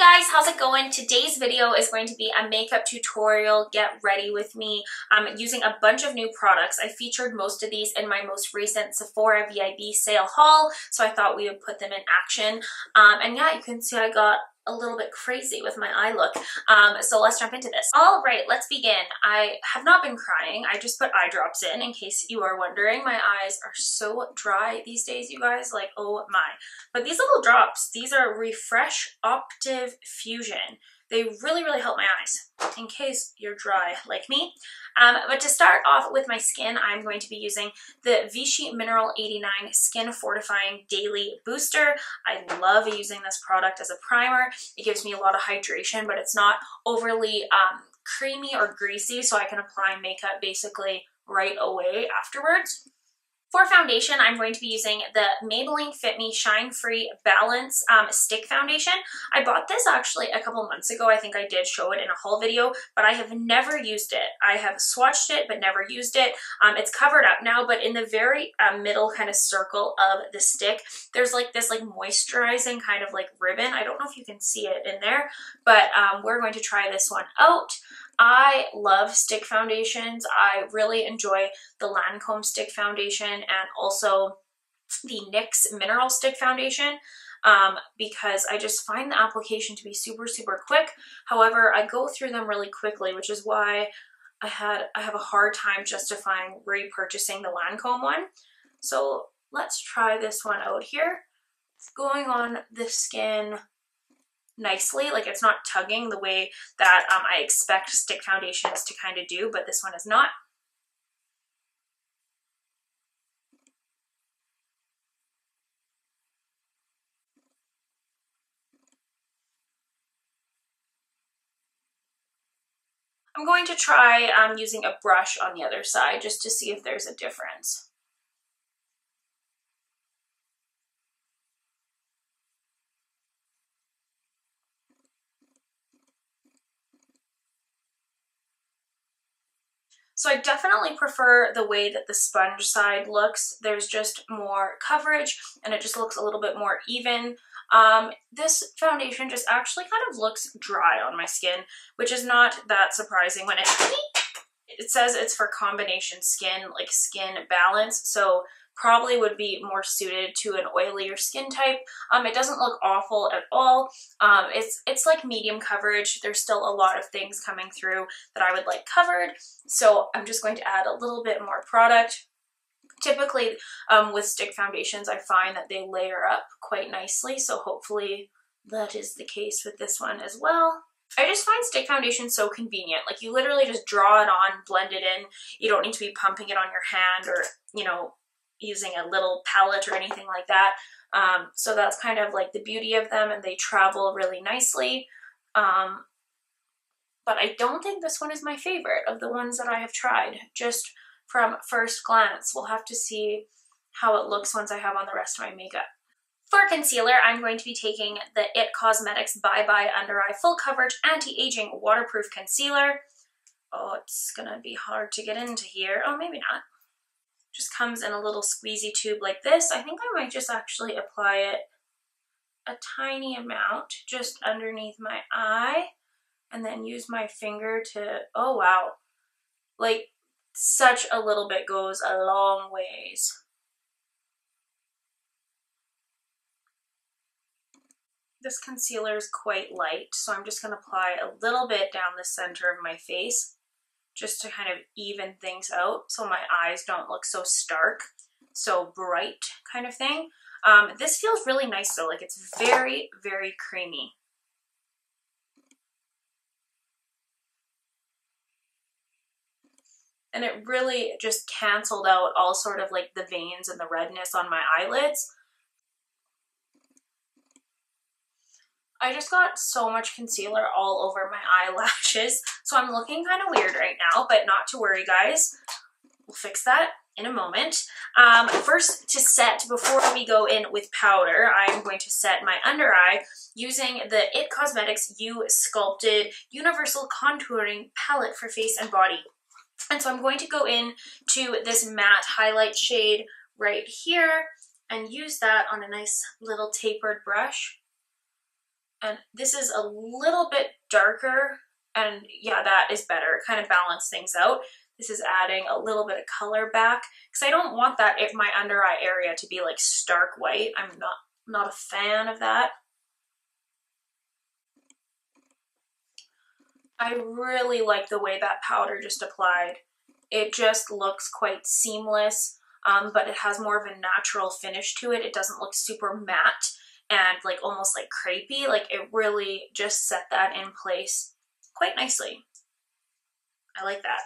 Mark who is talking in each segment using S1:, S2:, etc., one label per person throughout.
S1: Guys, how's it going? Today's video is going to be a makeup tutorial. Get ready with me. I'm using a bunch of new products. I featured most of these in my most recent Sephora VIB sale haul, so I thought we would put them in action. And yeah, you can see I got a little bit crazy with my eye look. So let's jump into this. All right, let's begin. I have not been crying. I just put eye drops in case you are wondering. My eyes are so dry these days, you guys, like, oh my. But these little drops, these are Refresh Optive Fusion. They really, really help my eyes, in case you're dry like me. But to start off with my skin, I'm going to be using the Vichy Mineral 89 Skin Fortifying Daily Booster. I love using this product as a primer. It gives me a lot of hydration, but it's not overly creamy or greasy, so I can apply makeup basically right away afterwards. For foundation, I'm going to be using the Maybelline Fit Me Shine Free Balance Stick Foundation. I bought this actually a couple months ago. I think I did show it in a haul video, but I have never used it. I have swatched it, but never used it. It's covered up now, but in the very middle kind of circle of the stick, there's like this like moisturizing kind of like ribbon. I don't know if you can see it in there, but we're going to try this one out. I love stick foundations. I really enjoy the Lancome stick foundation and also the NYX Mineral Stick Foundation because I just find the application to be super, super quick. However, I go through them really quickly, which is why I have a hard time justifying repurchasing the Lancome one. So let's try this one out here. It's going on the skin nicely, like it's not tugging the way that I expect stick foundations to kind of do, but this one is not. I'm going to try using a brush on the other side just to see if there's a difference. So I definitely prefer the way that the sponge side looks. There's just more coverage and it just looks a little bit more even. This foundation just actually kind of looks dry on my skin, which is not that surprising when it says it's for combination skin, like skin balance. So probably would be more suited to an oilier skin type. It doesn't look awful at all. It's like medium coverage. There's still a lot of things coming through that I would like covered. So I'm just going to add a little bit more product. Typically with stick foundations, I find that they layer up quite nicely. So hopefully that is the case with this one as well. I just find stick foundation so convenient. Like you literally just draw it on, blend it in. You don't need to be pumping it on your hand or, you know, using a little palette or anything like that. So that's kind of like the beauty of them, and they travel really nicely. But I don't think this one is my favorite of the ones that I have tried, just from first glance. We'll have to see how it looks once I have on the rest of my makeup. For concealer, I'm going to be taking the IT Cosmetics Bye Bye Under Eye Full Coverage Anti-Aging Waterproof Concealer. Oh, it's gonna be hard to get into here. Oh, maybe not. Just comes in a little squeezy tube like this. I think I might just actually apply it a tiny amount just underneath my eye and then use my finger to, oh wow, like such a little bit goes a long ways. This concealer is quite light, so I'm just going to apply a little bit down the center of my face just to kind of even things out so my eyes don't look so stark, so bright kind of thing. This feels really nice though, like it's very, very creamy. And it really just canceled out all sort of like the veins and the redness on my eyelids. I just got so much concealer all over my eyelashes, so I'm looking kind of weird right now, but not to worry, guys. We'll fix that in a moment. First, to set, before we go in with powder, I'm going to set my under eye using the IT Cosmetics U Sculpted Universal Contouring Palette for face and body. And so I'm going to go in to this matte highlight shade right here and use that on a nice little tapered brush. And this is a little bit darker, and yeah, that is better. Kind of balance things out. This is adding a little bit of color back because I don't want that if my under eye area to be like stark white. I'm not a fan of that. I really like the way that powder just applied. It just looks quite seamless, but it has more of a natural finish to it. It doesn't look super matte and like almost like crepey. Like it really just set that in place quite nicely. I like that.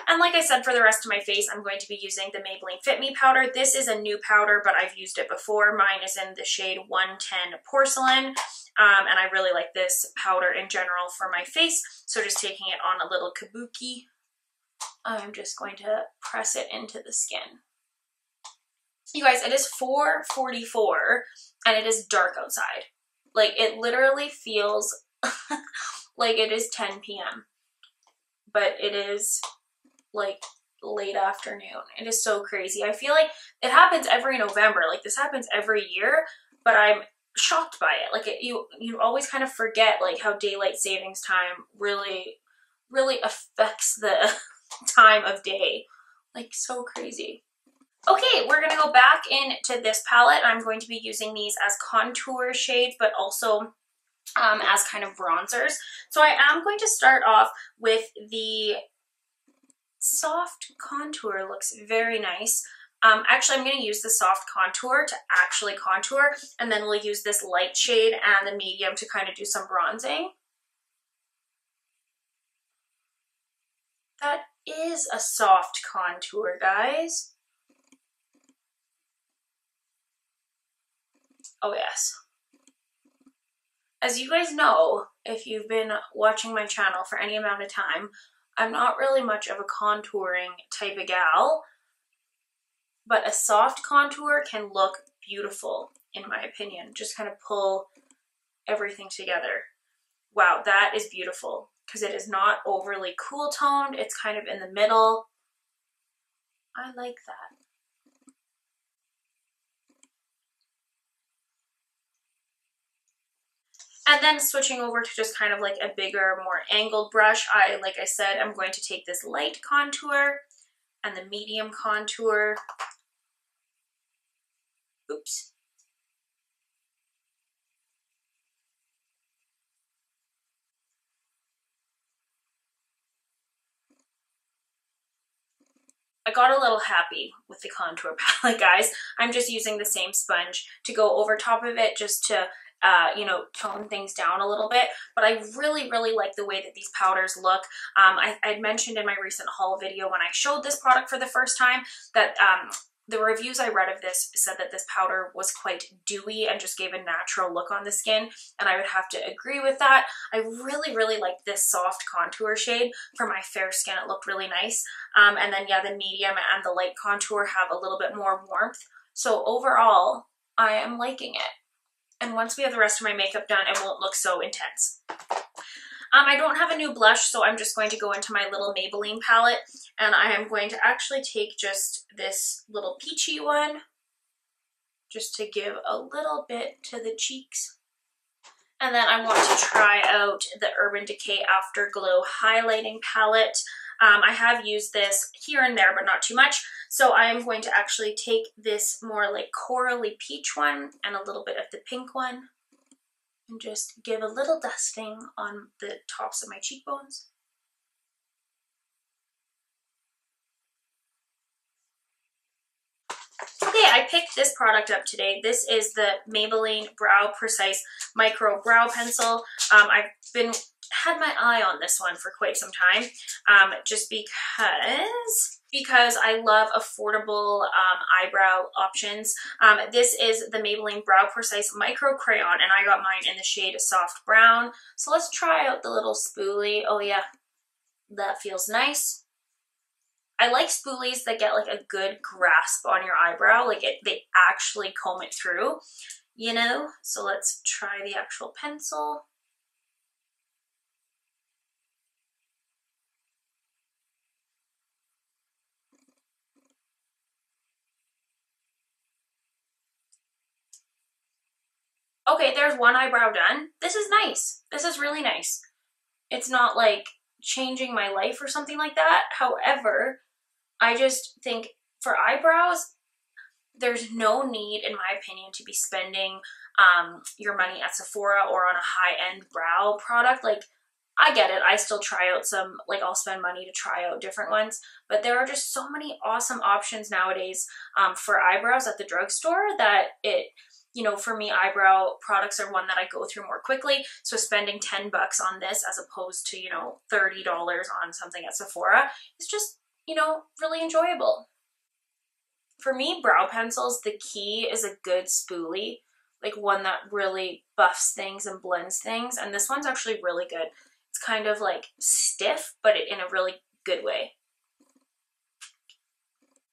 S1: And like I said, for the rest of my face, I'm going to be using the Maybelline Fit Me powder. This is a new powder, but I've used it before. Mine is in the shade 110 Porcelain. And I really like this powder in general for my face. So just taking it on a little kabuki, I'm just going to press it into the skin. You guys, it is 4:44 and it is dark outside. Like it literally feels like it is 10 p.m. But it is like late afternoon. It is so crazy. I feel like it happens every November. Like this happens every year, but I'm shocked by it. Like you always kind of forget like how daylight savings time really affects the time of day. Like so crazy. Okay, we're gonna go back into this palette. I'm going to be using these as contour shades, but also as kind of bronzers. So I am going to start off with the soft contour. Looks very nice. Actually, I'm going to use the soft contour to actually contour, and then we'll use this light shade and the medium to kind of do some bronzing. That is a soft contour, guys. Oh yes. As you guys know, if you've been watching my channel for any amount of time, I'm not really much of a contouring type of gal, but a soft contour can look beautiful, in my opinion. Just kind of pull everything together. Wow, that is beautiful because it is not overly cool toned. It's kind of in the middle. I like that. And then switching over to just kind of like a bigger, more angled brush, like I said, I'm going to take this light contour and the medium contour. Oops. I got a little happy with the contour palette, guys. I'm just using the same sponge to go over top of it just to you know, tone things down a little bit, but I really like the way that these powders look. I'd mentioned in my recent haul video when I showed this product for the first time that the reviews I read of this said that this powder was quite dewy and just gave a natural look on the skin, and I would have to agree with that. I really like this soft contour shade. For my fair skin, it looked really nice. And then yeah, the medium and the light contour have a little bit more warmth. So overall, I am liking it. And once we have the rest of my makeup done, it won't look so intense. I don't have a new blush, so I'm just going to go into my little Maybelline palette, and I am going to actually take just this little peachy one, just to give a little bit to the cheeks. And then I want to try out the Urban Decay Afterglow highlighting palette. I have used this here and there, but not too much. So I am going to actually take this more like corally peach one and a little bit of the pink one and just give a little dusting on the tops of my cheekbones. Okay, I picked this product up today. This is the Maybelline Brow Precise Micro Brow Pencil. I've had my eye on this one for quite some time, just because I love affordable eyebrow options. This is the Maybelline Brow Precise Micro Crayon, and I got mine in the shade Soft Brown. So let's try out the little spoolie. Oh yeah, that feels nice. I like spoolies that get like a good grasp on your eyebrow, like they actually comb it through, you know? So let's try the actual pencil. okay, there's one eyebrow done. This is nice. This is really nice. It's not like changing my life or something like that. However, I just think for eyebrows, there's no need, in my opinion, to be spending your money at Sephora or on a high-end brow product. Like, I get it. I still try out some, like, I'll spend money to try out different ones, but there are just so many awesome options nowadays for eyebrows at the drugstore that you know, for me, eyebrow products are one that I go through more quickly. So spending $10 on this as opposed to, you know, $30 on something at Sephora is just, you know, really enjoyable. For me, brow pencils, the key is a good spoolie, like one that really buffs things and blends things. And this one's actually really good. It's kind of like stiff, but in a really good way.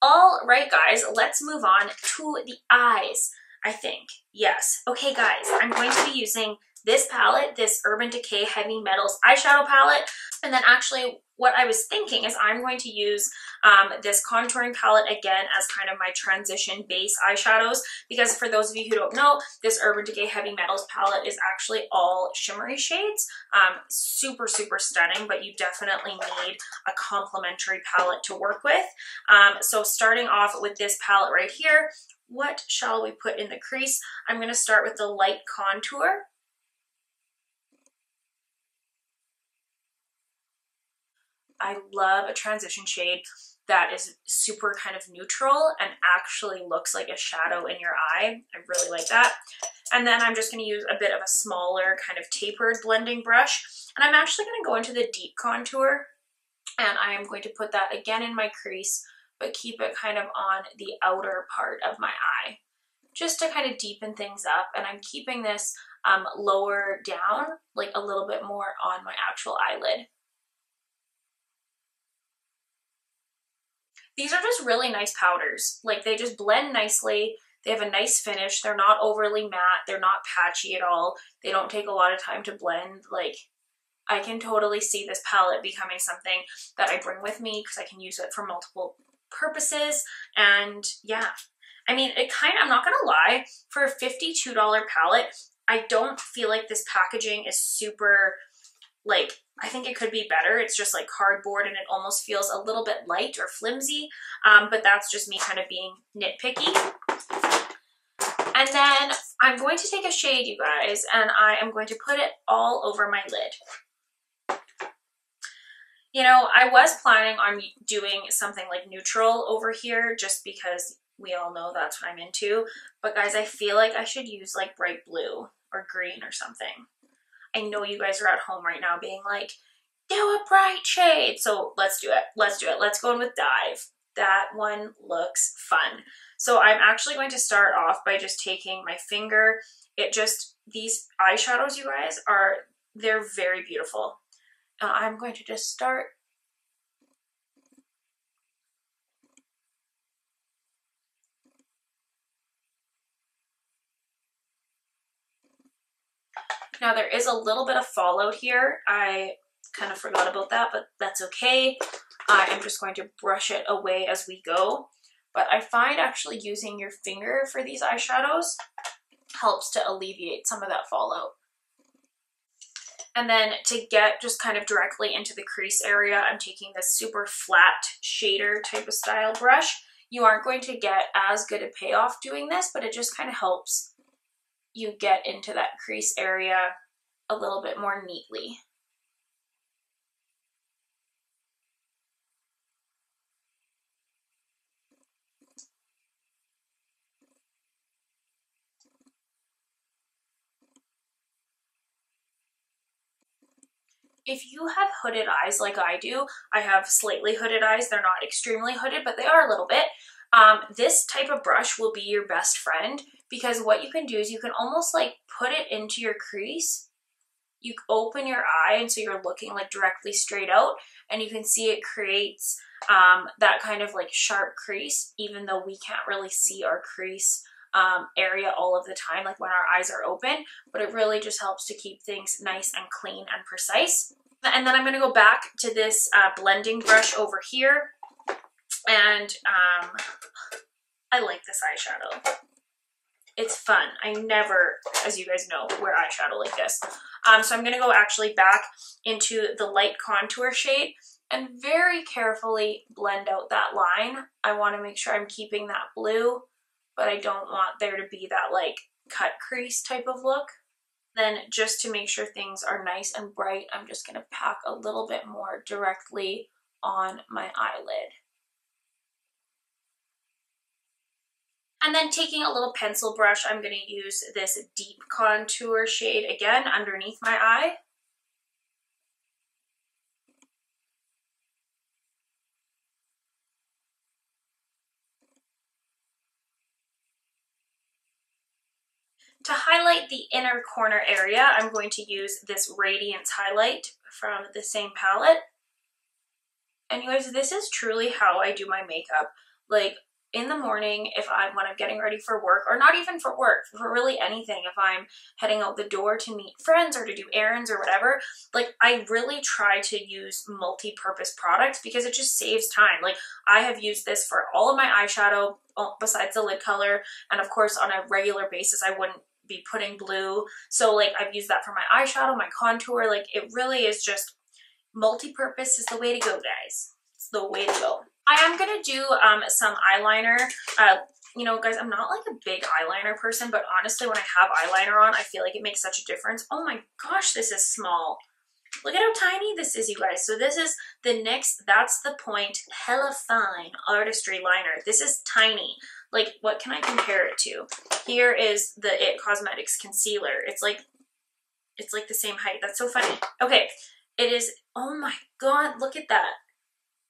S1: All right, guys, let's move on to the eyes, I think. Yes. Okay, guys, I'm going to be using this palette, this Urban Decay Heavy Metals eyeshadow palette. And then actually what I was thinking is I'm going to use this contouring palette again as kind of my transition base eyeshadows, because for those of you who don't know, this Urban Decay Heavy Metals palette is actually all shimmery shades. Super, super stunning, but you definitely need a complementary palette to work with. So starting off with this palette right here, what shall we put in the crease? I'm going to start with the light contour. I love a transition shade that is super kind of neutral and actually looks like a shadow in your eye. I really like that. And then I'm just going to use a bit of a smaller kind of tapered blending brush. And I'm actually going to go into the deep contour, and I am going to put that again in my crease, but keep it kind of on the outer part of my eye, just to kind of deepen things up. And I'm keeping this lower down, like a little bit more on my actual eyelid. These are just really nice powders. Like, they just blend nicely. They have a nice finish. They're not overly matte. They're not patchy at all. They don't take a lot of time to blend. Like, I can totally see this palette becoming something that I bring with me because I can use it for multiple purposes. And yeah, I mean, I'm not gonna lie, for a $52 palette, I don't feel like this packaging is super, like, I think it could be better. It's just like cardboard and it almost feels a little bit light or flimsy, but that's just me kind of being nitpicky. And then I'm going to take a shade, you guys, and I am going to put it all over my lid. You know, I was planning on doing something like neutral over here just because we all know that's what I'm into. But guys, I feel like I should use like bright blue or green or something. I know you guys are at home right now being like, do a bright shade. So let's do it. Let's do it. Let's go in with Dive. That one looks fun. So I'm actually going to start off by just taking my finger. These eyeshadows, you guys, they're very beautiful. I'm going to just start. Now there is a little bit of fallout here. I kind of forgot about that, but that's okay. I am just going to brush it away as we go. But I find actually using your finger for these eyeshadows helps to alleviate some of that fallout. And then to get just kind of directly into the crease area, I'm taking this super flat shader type of style brush. You aren't going to get as good a payoff doing this, but it just kind of helps you get into that crease area a little bit more neatly. If you have hooded eyes like I do, I have slightly hooded eyes. They're not extremely hooded, but they are a little bit. This type of brush will be your best friend, because what you can do is you can almost like put it into your crease. You open your eye and so you're looking like directly straight out, and you can see it creates that kind of like sharp crease, even though we can't really see our crease area all of the time, like when our eyes are open, but it really just helps to keep things nice and clean and precise. And then I'm going to go back to this blending brush over here, and I like this eyeshadow. it's fun. I never, as you guys know, wear eyeshadow like this. So I'm going to go actually back into the light contour shade and very carefully blend out that line. I want to make sure I'm keeping that blue, but I don't want there to be that like cut crease type of look. Then just to make sure things are nice and bright, I'm just going to pack a little bit more directly on my eyelid. And then taking a little pencil brush, I'm going to use this deep contour shade again underneath my eye. To highlight the inner corner area, I'm going to use this Radiance highlight from the same palette. And you guys, this is truly how I do my makeup. Like, in the morning, when I'm getting ready for work, or not even for work, for really anything, if I'm heading out the door to meet friends or to do errands or whatever, like I really try to use multi-purpose products because it just saves time. Like I have used this for all of my eyeshadow besides the lid color, and of course on a regular basis I wouldn't be putting blue. So like I've used that for my eyeshadow, my contour, like it really is just multi-purpose is the way to go, guys. It's the way to go. I am going to do some eyeliner. You know, guys, I'm not like a big eyeliner person, but honestly, when I have eyeliner on, I feel like it makes such a difference. Oh my gosh, this is small. Look at how tiny this is, you guys. So this is the NYX, that's the point, hella fine artistry liner. This is tiny. Like, what can I compare it to? Here is the IT Cosmetics concealer. It's like the same height. That's so funny. Okay, it is, oh my god, look at that.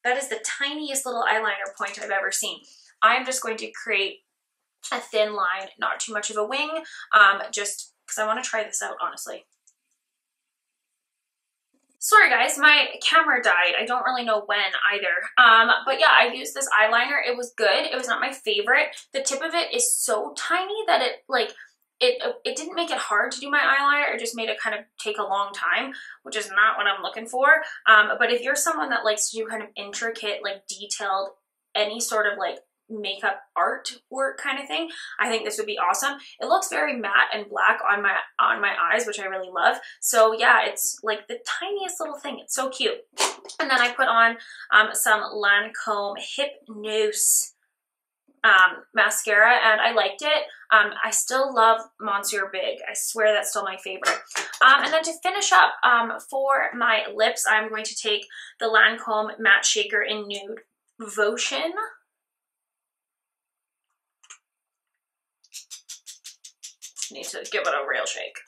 S1: That is the tiniest little eyeliner point I've ever seen. I'm just going to create a thin line, not too much of a wing, just because I want to try this out, honestly. Sorry guys, my camera died. I don't really know when either. But yeah, I used this eyeliner. It was good. It was not my favorite. The tip of it is so tiny that it didn't make it hard to do my eyeliner. It just made it kind of take a long time, which is not what I'm looking for. But if you're someone that likes to do kind of intricate, like detailed, any sort of like makeup art work kind of thing, I think this would be awesome. It looks very matte and black on my eyes, which I really love. So yeah, it's like the tiniest little thing. It's so cute. And then I put on some Lancome Hypnose mascara, and I liked it. I still love Monsieur Big. I swear that's still my favorite. And then to finish up, for my lips, I'm going to take the Lancome Matte Shaker in Nude Votion. Need to give it a real shake.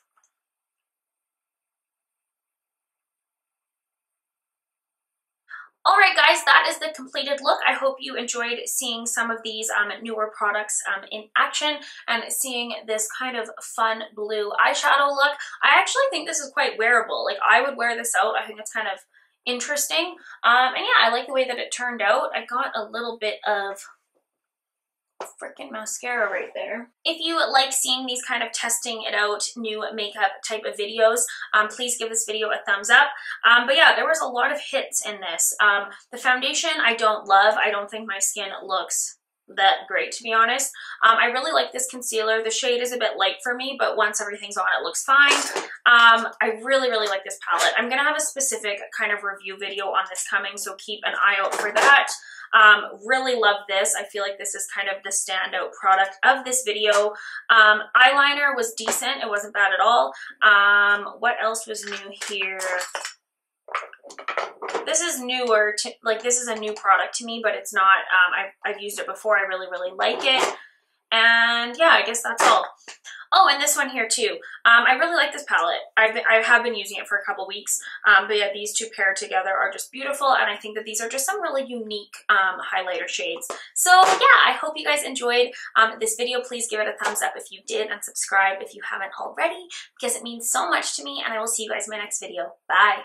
S1: All right, guys, that is the completed look. I hope you enjoyed seeing some of these newer products in action and seeing this kind of fun blue eyeshadow look. I actually think this is quite wearable. Like, I would wear this out. I think it's kind of interesting. And yeah, I like the way that it turned out. I got a little bit of freaking mascara right there. If you like seeing these kind of testing it out new makeup type of videos, please give this video a thumbs up. But yeah, there was a lot of hits in this. The foundation I don't love. I don't think my skin looks that great, to be honest. I really like this concealer. The shade is a bit light for me, but once everything's on, it looks fine. I really, really like this palette. I'm gonna have a specific kind of review video on this coming, so keep an eye out for that. Really love this. I feel like this is kind of the standout product of this video. Eyeliner was decent. It wasn't bad at all. What else was new here? This is newer, this is a new product to me, but it's not, I've used it before. I really, really like it. And yeah, I guess that's all. Oh, and this one here too. I really like this palette. I have been using it for a couple weeks, but yeah, these two paired together are just beautiful, and I think that these are just some really unique highlighter shades. So yeah, I hope you guys enjoyed this video. Please give it a thumbs up if you did, and subscribe if you haven't already, because it means so much to me, and I will see you guys in my next video. Bye!